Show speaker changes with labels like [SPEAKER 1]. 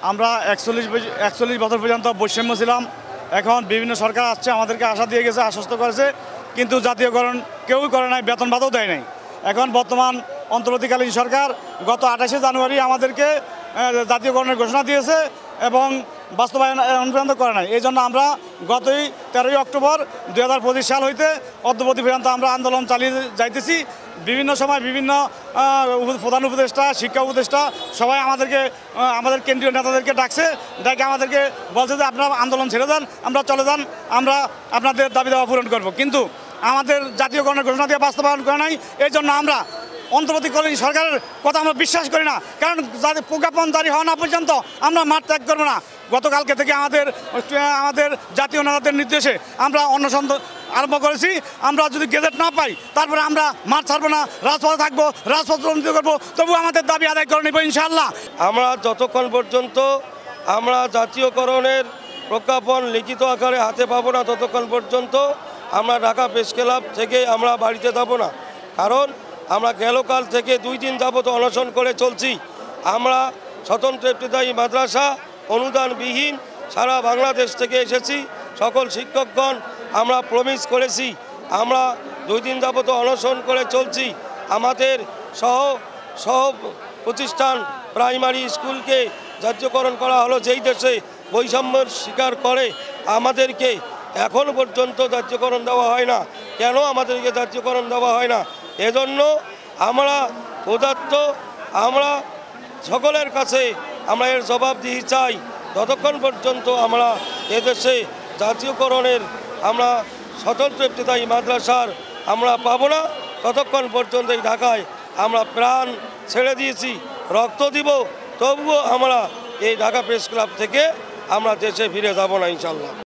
[SPEAKER 1] আমরা ৪১ বছর পর্যন্ত বৈষম্য ছিলাম। এখন বিভিন্ন সরকার আসছে, আমাদেরকে আশা দিয়ে গেছে, আশ্বস্ত করেছে, কিন্তু জাতীয়করণ কেউই করে নাই, বেতন ভাতাও দেয় নাই। এখন বর্তমান অন্তর্বর্তীকালীন সরকার গত ২৮শে জানুয়ারি আমাদেরকে জাতীয়করণের ঘোষণা দিয়েছে এবং বাস্তবায়ন পর্যন্ত করে নাই। এই জন্য আমরা গতই ১৩ই অক্টোবর ২০২৫ সাল হইতে অদ্যবধি পর্যন্ত আমরা আন্দোলন চালিয়ে যাইতেছি। বিভিন্ন সময় বিভিন্ন প্রধান উপদেষ্টা, শিক্ষা উপদেষ্টা সবাই আমাদের কেন্দ্রীয় নেতাদেরকে ডাকছে, ডাকে আমাদেরকে বলছে যে আপনারা আন্দোলন ছেড়ে দেন, আমরা চলে যান, আমরা আপনাদের দাবি দাওয়া পূরণ করব। কিন্তু আমাদের জাতীয়করণের ঘোষণা দিয়ে বাস্তবায়ন করে নাই। এই জন্য আমরা অন্তর্বর্তীকালীন সরকারের কথা আমরা বিশ্বাস করি না, কারণ প্রজ্ঞাপন জারি হওয়া না পর্যন্ত আমরা মাঠ ত্যাগ করবো না। গতকালকে থেকে আমাদের জাতীয় নেতাদের নির্দেশে আমরা অনশন আরম্ভ করেছি। আমরা যদি গেজেট না পাই তারপরে আমরা মাঠ ছাড়বো না, রাজপথে থাকবো, রাজপথ করবো, তবু আমাদের দাবি আদায় করে নেব ইনশাআল্লাহ।
[SPEAKER 2] আমরা যতক্ষণ পর্যন্ত আমরা জাতীয়করণের প্রজ্ঞাপন লিখিত আকারে হাতে পাবো না, ততক্ষণ পর্যন্ত আমরা ঢাকা প্রেস ক্লাব থেকে আমরা বাড়িতে যাব না। কারণ আমরা গেলকাল থেকে 2 দিন যাবত অনশন করে চলছি। আমরা স্বতন্ত্র ইবতেদায়ী মাদ্রাসা অনুদানবিহীন সারা বাংলাদেশ থেকে এসেছি। সকল শিক্ষকগণ আমরা প্রমিস করেছি, আমরা 2 দিন যাবত অনশন করে চলছি। আমাদের সহ প্রতিষ্ঠান প্রাইমারি স্কুলকে জাতীয়করণ করা হলো, যেই দেশে বৈষম্যের শিকার করে। আমাদেরকে এখনও পর্যন্ত জাতীয়করণ দেওয়া হয় না। কেন আমাদেরকে জাতীয়করণ দেওয়া হয় না? এজন্য আমরা উদাত্ত, আমরা সকলের কাছে আমরা এর জবাবদিহি চাই। যতক্ষণ পর্যন্ত আমরা এদেশে জাতীয়করণের আমরা স্বতন্ত্র ইবতেদায়ী মাদ্রাসার আমরা পাবো না, ততক্ষণ পর্যন্ত এই ঢাকায় আমরা প্রাণ ছেড়ে দিয়েছি, রক্ত দিব, তবুও আমরা এই ঢাকা প্রেস ক্লাব থেকে আমরা দেশে ফিরে যাব না ইনশাল্লাহ।